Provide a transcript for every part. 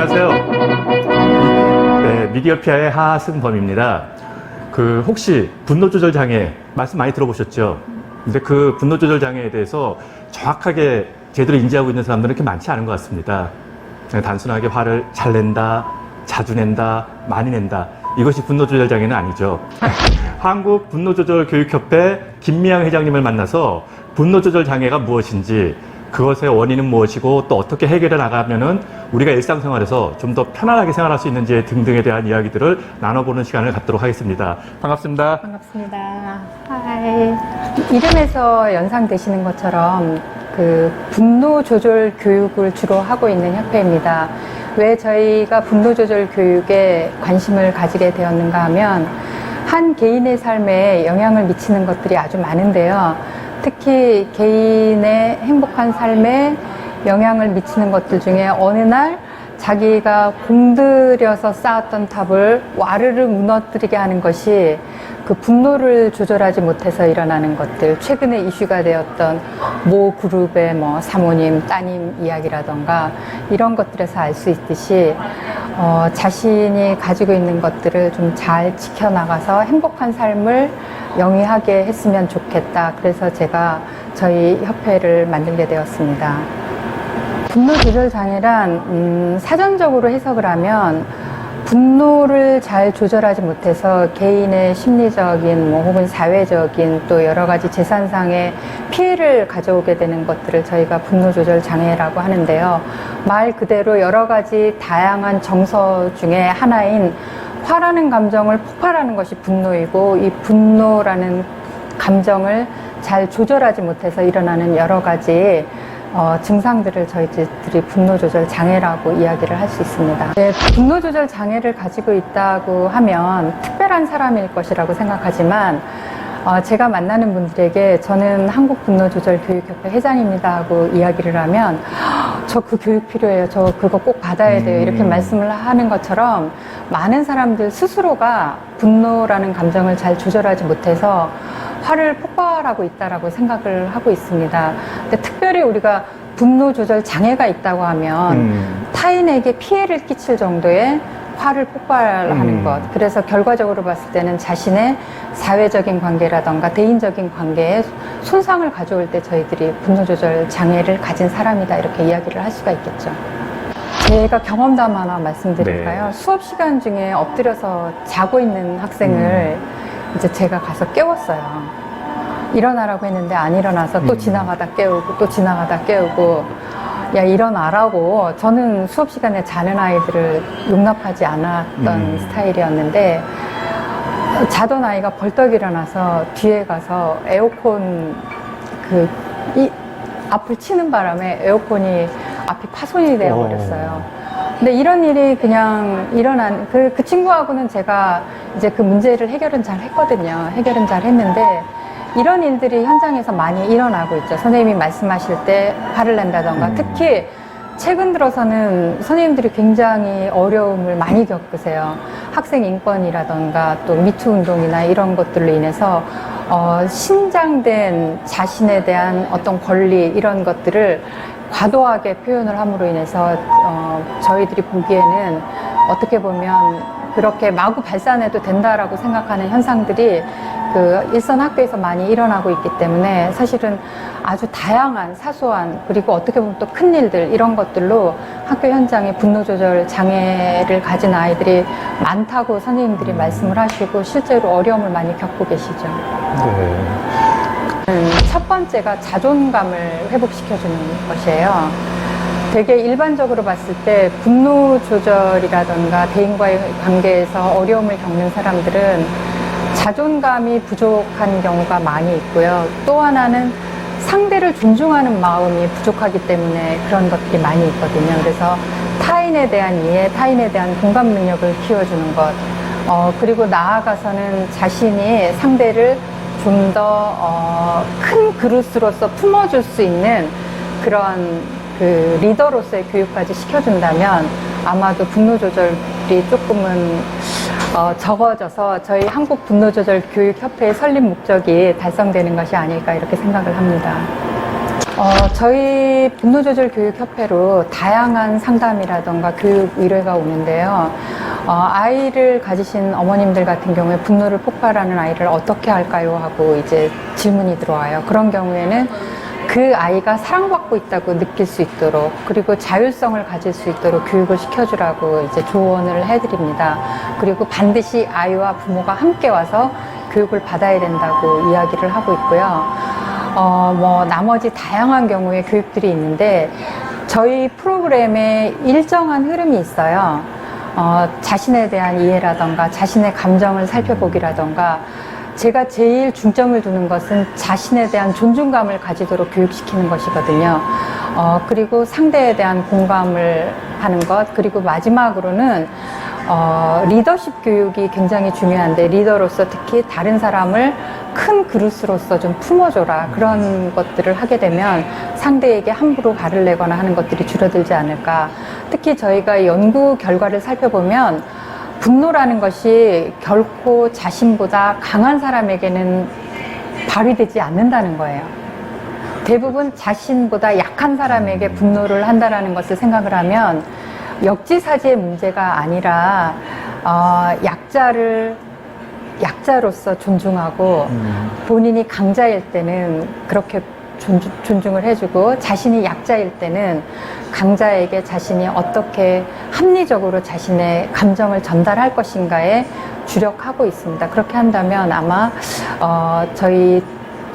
안녕하세요. 네, 미디어피아의 하승범입니다. 혹시 분노조절 장애 말씀 많이 들어보셨죠? 근데 그 분노조절 장애에 대해서 정확하게 제대로 인지하고 있는 사람들은 그렇게 많지 않은 것 같습니다. 그냥 단순하게 화를 잘 낸다, 자주 낸다, 많이 낸다. 이것이 분노조절 장애는 아니죠. 한국 분노조절교육협회 김미양 회장님을 만나서 분노조절 장애가 무엇인지, 그것의 원인은 무엇이고 또 어떻게 해결해 나가면은 우리가 일상생활에서 좀 더 편안하게 생활할 수 있는지 등등에 대한 이야기들을 나눠보는 시간을 갖도록 하겠습니다. 반갑습니다. 반갑습니다. 하이. 이름에서 연상되시는 것처럼 그 분노 조절 교육을 주로 하고 있는 협회입니다. 왜 저희가 분노 조절 교육에 관심을 가지게 되었는가 하면 한 개인의 삶에 영향을 미치는 것들이 아주 많은데요. 특히 개인의 행복한 삶에 영향을 미치는 것들 중에 어느 날 자기가 공들여서 쌓았던 탑을 와르르 무너뜨리게 하는 것이 그 분노를 조절하지 못해서 일어나는 것들, 최근에 이슈가 되었던 모 그룹의 사모님, 따님 이야기라던가 이런 것들에서 알 수 있듯이 자신이 가지고 있는 것들을 좀 잘 지켜나가서 행복한 삶을 영위하게 했으면 좋겠다. 그래서 제가 저희 협회를 만들게 되었습니다. 분노 조절 장애란 사전적으로 해석을 하면 분노를 잘 조절하지 못해서 개인의 심리적인 혹은 사회적인 또 여러 가지 재산상의 피해를 가져오게 되는 것들을 저희가 분노 조절 장애라고 하는데요. 말 그대로 여러 가지 다양한 정서 중에 하나인 화라는 감정을 폭발하는 것이 분노이고, 이 분노라는 감정을 잘 조절하지 못해서 일어나는 여러 가지 증상들을 저희들이 분노조절 장애라고 이야기를 할 수 있습니다. 네, 분노조절 장애를 가지고 있다고 하면 특별한 사람일 것이라고 생각하지만 제가 만나는 분들에게 저는 한국분노조절교육협회 회장입니다 하고 이야기를 하면 저 그 교육 필요해요. 저 그거 꼭 받아야 돼요. 이렇게 말씀을 하는 것처럼 많은 사람들 스스로가 분노라는 감정을 잘 조절하지 못해서 화를 폭발하고 있다라고 생각을 하고 있습니다. 근데 특별히 우리가 분노 조절 장애가 있다고 하면 타인에게 피해를 끼칠 정도의 화를 폭발하는 것. 그래서 결과적으로 봤을 때는 자신의 사회적인 관계라던가 대인적인 관계에 손상을 가져올 때 저희들이 분노 조절 장애를 가진 사람이다 이렇게 이야기를 할 수가 있겠죠. 제가 경험담 하나 말씀드릴까요? 네. 수업 시간 중에 엎드려서 자고 있는 학생을 이제 제가 가서 깨웠어요. 일어나라고 했는데 안 일어나서 또 지나가다 깨우고 또 지나가다 깨우고, 야 일어나라고. 저는 수업 시간에 자는 아이들을 용납하지 않았던 스타일이었는데, 자던 아이가 벌떡 일어나서 뒤에 가서 에어컨 앞을 치는 바람에 에어컨이 앞이 파손이 되어버렸어요. 근데 이런 일이 그냥 일어난 그 친구하고는 제가 이제 그 문제를 해결은 잘 했거든요. 해결은 잘 했는데 이런 일들이 현장에서 많이 일어나고 있죠. 선생님이 말씀하실 때 화를 낸다던가, 특히 최근 들어서는 선생님들이 굉장히 어려움을 많이 겪으세요. 학생 인권이라던가 또 미투 운동이나 이런 것들로 인해서 신장된 자신에 대한 어떤 권리 이런 것들을 과도하게 표현을 함으로 인해서 저희들이 보기에는 어떻게 보면 그렇게 마구 발산해도 된다라고 생각하는 현상들이 그 일선 학교에서 많이 일어나고 있기 때문에 사실은 아주 다양한 사소한, 그리고 어떻게 보면 또 큰 일들, 이런 것들로 학교 현장에 분노조절 장애를 가진 아이들이 많다고 선생님들이 말씀을 하시고 실제로 어려움을 많이 겪고 계시죠. 네. 첫 번째가 자존감을 회복시켜주는 것이에요. 되게 일반적으로 봤을 때 분노 조절이라던가 대인과의 관계에서 어려움을 겪는 사람들은 자존감이 부족한 경우가 많이 있고요. 또 하나는 상대를 존중하는 마음이 부족하기 때문에 그런 것들이 많이 있거든요. 그래서 타인에 대한 이해, 타인에 대한 공감 능력을 키워주는 것, 그리고 나아가서는 자신이 상대를 좀 더 큰 그릇으로서 품어줄 수 있는 그런 그 리더로서의 교육까지 시켜준다면 아마도 분노조절이 조금은 적어져서 저희 한국분노조절교육협회의 설립 목적이 달성되는 것이 아닐까 이렇게 생각을 합니다. 저희 분노조절교육협회로 다양한 상담이라던가 교육 의뢰가 오는데요. 아이를 가지신 어머님들 같은 경우에 분노를 폭발하는 아이를 어떻게 할까요? 하고 이제 질문이 들어와요. 그런 경우에는 그 아이가 사랑받고 있다고 느낄 수 있도록, 그리고 자율성을 가질 수 있도록 교육을 시켜주라고 이제 조언을 해드립니다. 그리고 반드시 아이와 부모가 함께 와서 교육을 받아야 된다고 이야기를 하고 있고요. 나머지 다양한 경우의 교육들이 있는데, 저희 프로그램에 일정한 흐름이 있어요. 자신에 대한 이해라던가, 자신의 감정을 살펴보기라던가, 제가 제일 중점을 두는 것은 자신에 대한 존중감을 가지도록 교육시키는 것이거든요. 그리고 상대에 대한 공감을 하는 것, 그리고 마지막으로는 리더십 교육이 굉장히 중요한데, 리더로서 특히 다른 사람을 큰 그릇으로서 좀 품어줘라, 그런 것들을 하게 되면 상대에게 함부로 발을 내거나 하는 것들이 줄어들지 않을까. 특히 저희가 연구 결과를 살펴보면 분노라는 것이 결코 자신보다 강한 사람에게는 발휘되지 않는다는 거예요. 대부분 자신보다 약한 사람에게 분노를 한다는 것을 생각을 하면 역지사지의 문제가 아니라 약자로서 존중하고, 본인이 강자일 때는 그렇게 존중을 해주고, 자신이 약자일 때는 강자에게 자신이 어떻게 합리적으로 자신의 감정을 전달할 것인가에 주력하고 있습니다. 그렇게 한다면 아마 저희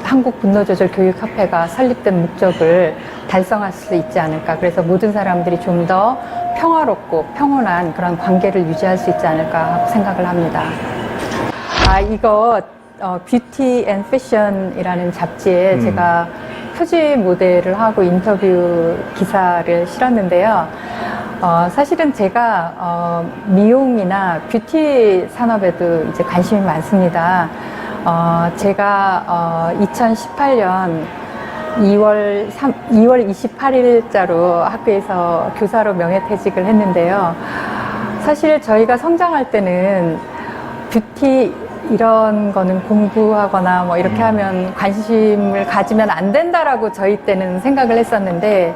한국분노조절교육협회가 설립된 목적을 달성할 수 있지 않을까. 그래서 모든 사람들이 좀 더 평화롭고 평온한 그런 관계를 유지할 수 있지 않을까 하고 생각을 합니다. 이거 뷰티 앤 패션이라는 잡지에 제가 표지 모델을 하고 인터뷰 기사를 실었는데요. 사실은 제가 미용이나 뷰티 산업에도 이제 관심이 많습니다. 제가 2018년 2월 28일자로 학교에서 교사로 명예퇴직을 했는데요. 사실 저희가 성장할 때는 뷰티 이런 거는 공부하거나 뭐 이렇게 하면 관심을 가지면 안 된다라고 저희 때는 생각을 했었는데,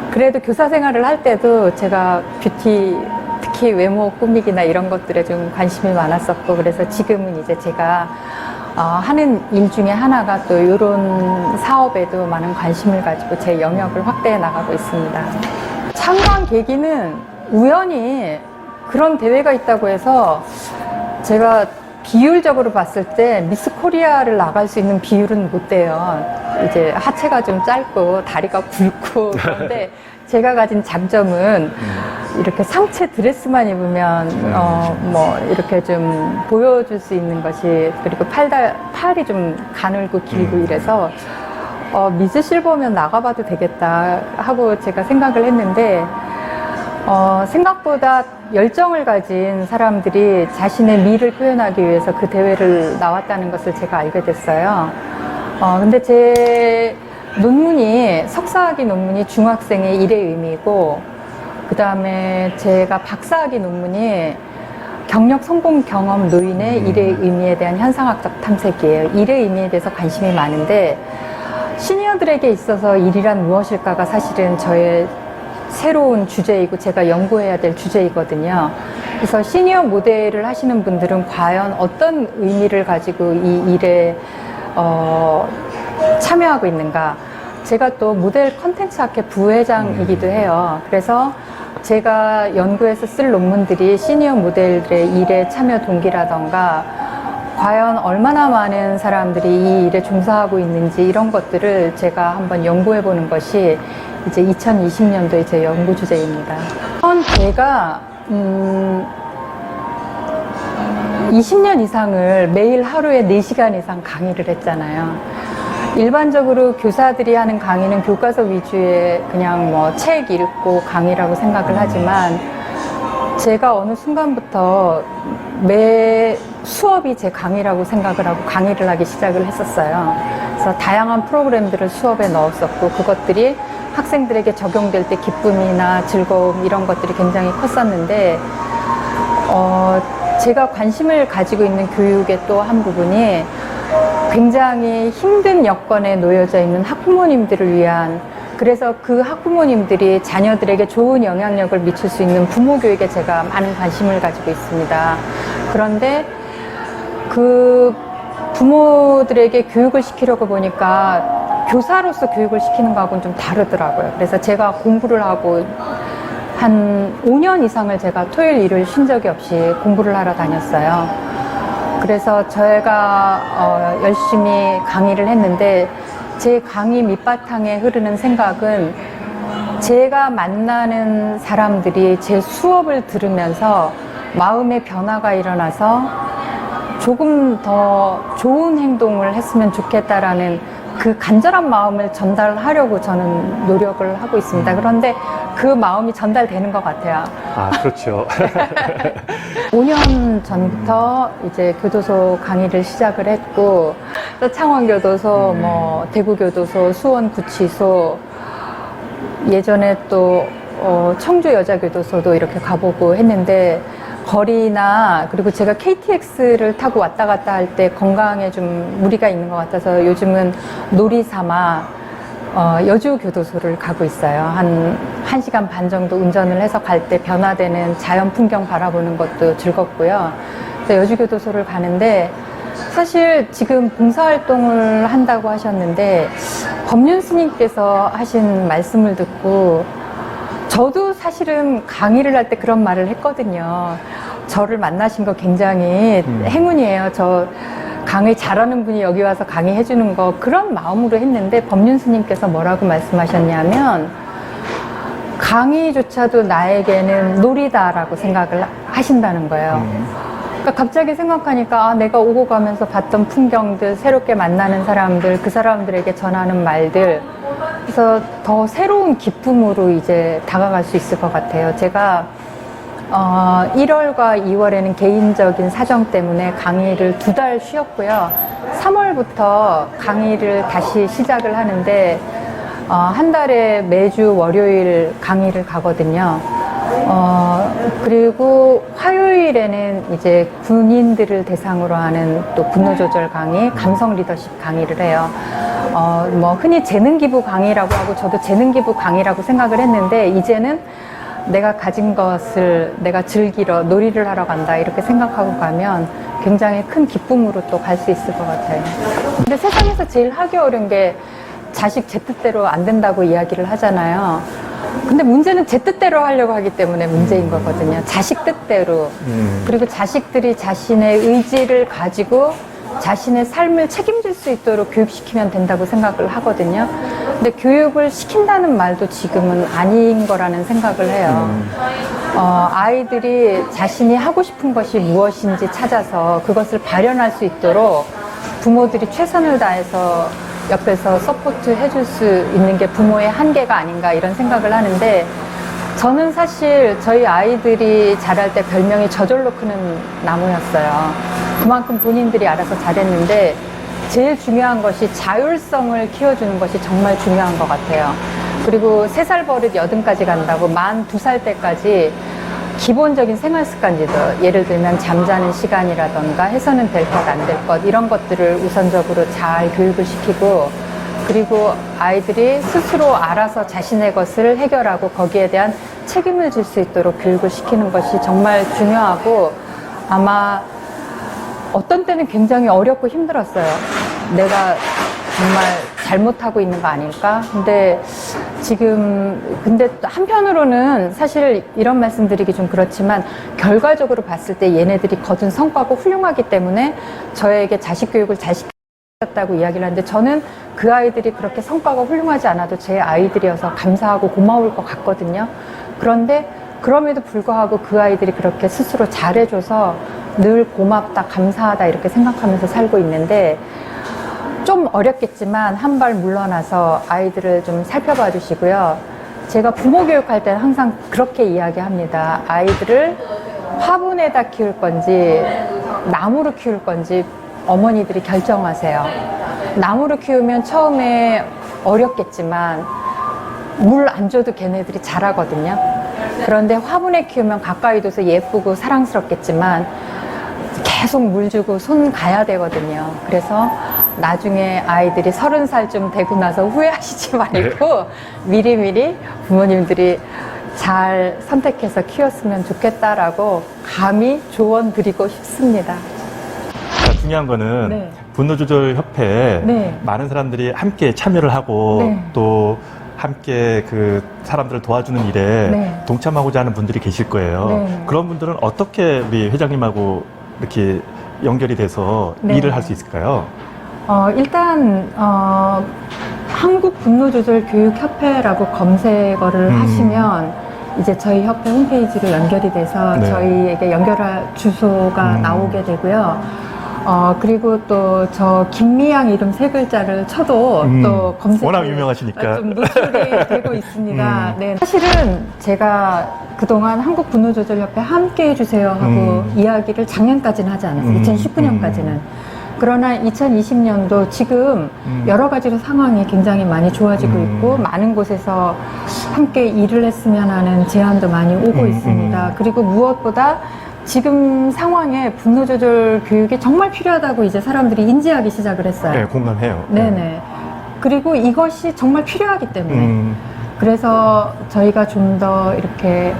그래도 교사 생활을 할 때도 제가 뷰티, 특히 외모 꾸미기나 이런 것들에 좀 관심이 많았었고, 그래서 지금은 이제 제가 하는 일 중에 하나가 또 이런 사업에도 많은 관심을 가지고 제 영역을 확대해 나가고 있습니다. 참가한 계기는 우연히 그런 대회가 있다고 해서, 제가 비율적으로 봤을 때 미스 코리아를 나갈 수 있는 비율은 못 돼요. 이제 하체가 좀 짧고 다리가 굵고, 그런데 제가 가진 장점은 이렇게 상체 드레스만 입으면 이렇게 좀 보여줄 수 있는 것이, 그리고 팔이 좀 가늘고 길고 이래서 미스 실버면 나가봐도 되겠다 하고 제가 생각을 했는데, 생각보다 열정을 가진 사람들이 자신의 미를 표현하기 위해서 그 대회를 나왔다는 것을 제가 알게 됐어요. 근데 제 논문이, 석사학위 논문이 중학생의 일의 의미고, 그 다음에 제가 박사학위 논문이 경력 성공 경험 노인의 일의 의미에 대한 현상학적 탐색이에요. 일의 의미에 대해서 관심이 많은데, 시니어들에게 있어서 일이란 무엇일까가 사실은 저의 새로운 주제이고 제가 연구해야 될 주제이거든요. 그래서 시니어 모델을 하시는 분들은 과연 어떤 의미를 가지고 이 일에 참여하고 있는가. 제가 또 모델 컨텐츠 학회 부회장이기도 해요. 그래서 제가 연구해서 쓸 논문들이 시니어 모델의 일에 참여 동기라던가, 과연 얼마나 많은 사람들이 이 일에 종사하고 있는지, 이런 것들을 제가 한번 연구해 보는 것이 이제 2020년도의 제 연구 주제입니다. 제가 20년 이상을 매일 하루에 4시간 이상 강의를 했잖아요. 일반적으로 교사들이 하는 강의는 교과서 위주의 그냥 뭐 책 읽고 강의라고 생각을 하지만, 제가 어느 순간부터 매 수업이 제 강의라고 생각을 하고 강의를 하기 시작을 했었어요. 그래서 다양한 프로그램들을 수업에 넣었었고, 그것들이 학생들에게 적용될 때 기쁨이나 즐거움, 이런 것들이 굉장히 컸었는데, 제가 관심을 가지고 있는 교육의 또 한 부분이 굉장히 힘든 여건에 놓여져 있는 학부모님들을 위한, 그래서 그 학부모님들이 자녀들에게 좋은 영향력을 미칠 수 있는 부모 교육에 제가 많은 관심을 가지고 있습니다. 그런데 그 부모들에게 교육을 시키려고 보니까 교사로서 교육을 시키는 거하고는 좀 다르더라고요. 그래서 제가 공부를 하고 한 5년 이상을 제가 토요일, 일요일 쉰 적이 없이 공부를 하러 다녔어요. 그래서 저희가 열심히 강의를 했는데 제 강의 밑바탕에 흐르는 생각은 제가 만나는 사람들이 제 수업을 들으면서 마음의 변화가 일어나서 조금 더 좋은 행동을 했으면 좋겠다라는 그 간절한 마음을 전달하려고 저는 노력을 하고 있습니다. 그런데 그 마음이 전달되는 것 같아요. 아, 그렇죠. 5년 전부터 이제 교도소 강의를 시작을 했고, 또 창원교도소, 뭐 대구교도소, 수원구치소, 예전에 또 청주여자교도소도 이렇게 가보고 했는데, 거리나 그리고 제가 KTX를 타고 왔다 갔다 할 때 건강에 좀 무리가 있는 것 같아서 요즘은 놀이 삼아 여주교도소를 가고 있어요. 한 1시간 반 정도 운전을 해서 갈 때 변화되는 자연 풍경 바라보는 것도 즐겁고요. 그래서 여주교도소를 가는데, 사실 지금 봉사활동을 한다고 하셨는데 법륜 스님께서 하신 말씀을 듣고 저도 사실은 강의를 할 때 그런 말을 했거든요. 저를 만나신 거 굉장히 행운이에요. 저 강의 잘하는 분이 여기 와서 강의해 주는 거, 그런 마음으로 했는데 법륜 스님께서 뭐라고 말씀하셨냐면 강의조차도 나에게는 놀이다라고 생각을 하신다는 거예요. 그러니까 갑자기 생각하니까 아, 내가 오고 가면서 봤던 풍경들, 새롭게 만나는 사람들, 그 사람들에게 전하는 말들, 그래서 더 새로운 기쁨으로 이제 다가갈 수 있을 것 같아요. 제가 1월과 2월에는 개인적인 사정 때문에 강의를 2달 쉬었고요. 3월부터 강의를 다시 시작을 하는데 한 달에 매주 월요일 강의를 가거든요. 그리고 화요일에는 이제 군인들을 대상으로 하는 또 분노 조절 강의, 감성 리더십 강의를 해요. 뭐 흔히 재능 기부 강의라고 하고 저도 재능 기부 강의라고 생각을 했는데 이제는 내가 가진 것을 내가 즐기러 놀이를 하러 간다 이렇게 생각하고 가면 굉장히 큰 기쁨으로 또 갈 수 있을 것 같아요. 근데 세상에서 제일 하기 어려운 게 자식 제 뜻대로 안 된다고 이야기를 하잖아요. 근데 문제는 제 뜻대로 하려고 하기 때문에 문제인 거거든요. 자식 뜻대로. 그리고 자식들이 자신의 의지를 가지고 자신의 삶을 책임질 수 있도록 교육시키면 된다고 생각을 하거든요. 근데 교육을 시킨다는 말도 지금은 아닌 거라는 생각을 해요. 아이들이 자신이 하고 싶은 것이 무엇인지 찾아서 그것을 발현할 수 있도록 부모들이 최선을 다해서 옆에서 서포트 해줄 수 있는 게 부모의 한계가 아닌가 이런 생각을 하는데, 저는 사실 저희 아이들이 자랄 때 별명이 저절로 크는 나무였어요. 그만큼 본인들이 알아서 잘했는데 제일 중요한 것이 자율성을 키워주는 것이 정말 중요한 것 같아요. 그리고 3살 버릇 80까지 간다고 만 2살 때까지 기본적인 생활 습관지도, 예를 들면 잠자는 시간이라던가 해서는 될 것 안 될 것 이런 것들을 우선적으로 잘 교육을 시키고, 그리고 아이들이 스스로 알아서 자신의 것을 해결하고 거기에 대한 책임을 질 수 있도록 교육을 시키는 것이 정말 중요하고, 아마 어떤 때는 굉장히 어렵고 힘들었어요. 내가 정말 잘못하고 있는 거 아닐까? 근데 한편으로는 사실 이런 말씀 드리기 좀 그렇지만 결과적으로 봤을 때 얘네들이 거둔 성과가 훌륭하기 때문에 저에게 자식 교육을 잘 시켰다고 이야기를 하는데, 저는 그 아이들이 그렇게 성과가 훌륭하지 않아도 제 아이들이어서 감사하고 고마울 것 같거든요. 그런데 그럼에도 불구하고 그 아이들이 그렇게 스스로 잘해줘서 늘 고맙다, 감사하다 이렇게 생각하면서 살고 있는데, 좀 어렵겠지만 한 발 물러나서 아이들을 좀 살펴봐 주시고요. 제가 부모 교육할 때는 항상 그렇게 이야기합니다. 아이들을 화분에다 키울 건지 나무로 키울 건지 어머니들이 결정하세요. 나무로 키우면 처음에 어렵겠지만 물 안 줘도 걔네들이 자라거든요. 그런데 화분에 키우면 가까이 둬서 예쁘고 사랑스럽겠지만 계속 물 주고 손 가야 되거든요. 그래서 나중에 아이들이 30살쯤 되고 나서 후회하시지 말고 미리미리 부모님들이 잘 선택해서 키웠으면 좋겠다라고 감히 조언 드리고 싶습니다. 자, 중요한 거는 네. 분노조절협회에 네. 많은 사람들이 함께 참여를 하고 네. 또 함께 그 사람들을 도와주는 일에 네. 동참하고자 하는 분들이 계실 거예요. 네. 그런 분들은 어떻게 우리 회장님하고 이렇게 연결이 돼서 네. 일을 할 수 있을까요? 일단 한국분노조절교육협회라고 검색어를 하시면 이제 저희 협회 홈페이지로 연결이 돼서 네. 저희에게 연결할 주소가 나오게 되고요. 그리고 또 저 김미양 이름 세 글자를 쳐도 또 검색이 워낙 유명하시니까. 좀 노출이 되고 있습니다. 네. 사실은 제가 그동안 한국분노조절협회 함께 해주세요 하고 이야기를 작년까지는 하지 않았어요. 2019년까지는. 그러나 2020년도 지금 여러 가지로 상황이 굉장히 많이 좋아지고 있고 많은 곳에서 함께 일을 했으면 하는 제안도 많이 오고 있습니다. 그리고 무엇보다 지금 상황에 분노조절 교육이 정말 필요하다고 이제 사람들이 인지하기 시작을 했어요. 네, 공감해요. 네네. 그리고 이것이 정말 필요하기 때문에 그래서 저희가 좀 더 이렇게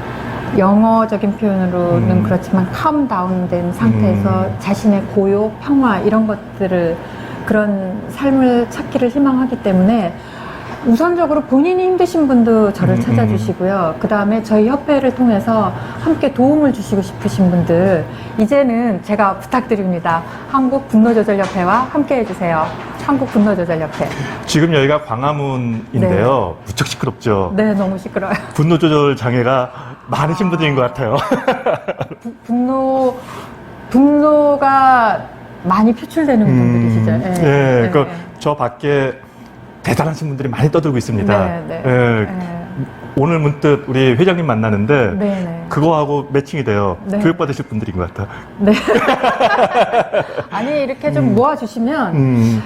영어적인 표현으로는 그렇지만 calm down 된 상태에서 자신의 고요, 평화 이런 것들을 그런 삶을 찾기를 희망하기 때문에 우선적으로 본인이 힘드신 분도 저를 찾아주시고요. 그 다음에 저희 협회를 통해서 함께 도움을 주시고 싶으신 분들 이제는 제가 부탁드립니다. 한국분노조절협회와 함께 해주세요. 한국분노조절협회. 지금 여기가 광화문인데요. 무척 시끄럽죠. 네, 너무 시끄러워요. 분노조절 장애가 많으신 분들인 것 같아요. 분노가 많이 표출되는 분들이시죠. 네, 저 밖에 대단하신 분들이 많이 떠들고 있습니다. 네, 네. 예, 네. 오늘 문득 우리 회장님 만나는데 네, 네. 그거하고 매칭이 돼요. 네. 교육받으실 분들인 것 같아. 네. 아니 이렇게 좀 모아주시면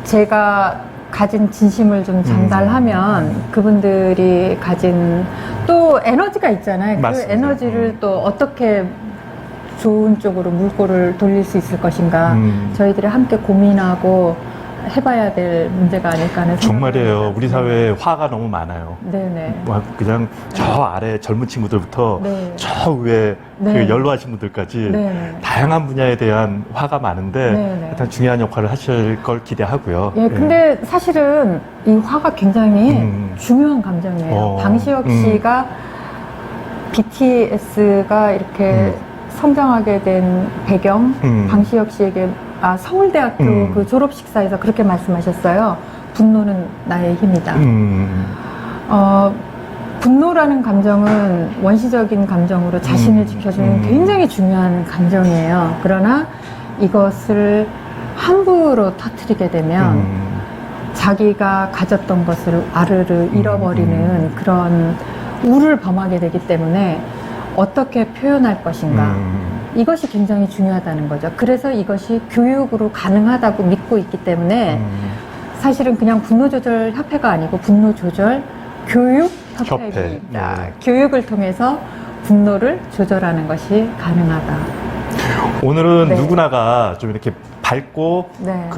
제가 가진 진심을 좀 전달하면 그분들이 가진 또 에너지가 있잖아요. 맞습니다. 그 에너지를 또 어떻게 좋은 쪽으로 물꼬를 돌릴 수 있을 것인가 저희들이 함께 고민하고 해봐야 될 문제가 아닐까 하는 생각이 정말이에요. 듭니다. 우리 사회에 화가 너무 많아요. 네네. 뭐 그냥 저 아래 젊은 친구들부터 네. 저 위에 네. 그 연로하신 분들까지 네. 다양한 분야에 대한 화가 많은데 네. 일단 중요한 역할을 하실 걸 기대하고요. 예, 근데 사실은 이 화가 굉장히 중요한 감정이에요. 방시혁 씨가 BTS가 이렇게 성장하게 된 배경, 방시혁 씨에게 서울대학교 그 졸업식사에서 그렇게 말씀하셨어요. 분노는 나의 힘이다. 분노라는 감정은 원시적인 감정으로 자신을 지켜주는 굉장히 중요한 감정이에요. 그러나 이것을 함부로 터뜨리게 되면 자기가 가졌던 것을 아르르 잃어버리는 그런 우를 범하게 되기 때문에 어떻게 표현할 것인가 이것이 굉장히 중요하다는 거죠. 그래서 이것이 교육으로 가능하다고 믿고 있기 때문에 사실은 그냥 분노조절 협회가 아니고 분노조절 교육협회입니다. 네. 교육을 통해서 분노를 조절하는 것이 가능하다. 오늘은 네. 누구나가 좀 이렇게 밝고 네.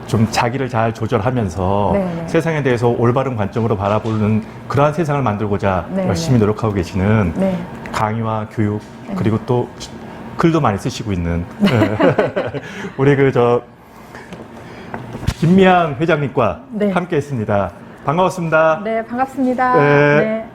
좀 자기를 잘 조절하면서 네. 세상에 대해서 올바른 관점으로 바라보는 그러한 세상을 만들고자 네. 열심히 노력하고 계시는 네. 강의와 교육 그리고 또 글도 많이 쓰시고 있는 우리 김미양 회장님과 네. 함께 했습니다. 반가웠습니다. 네, 반갑습니다. 네. 네.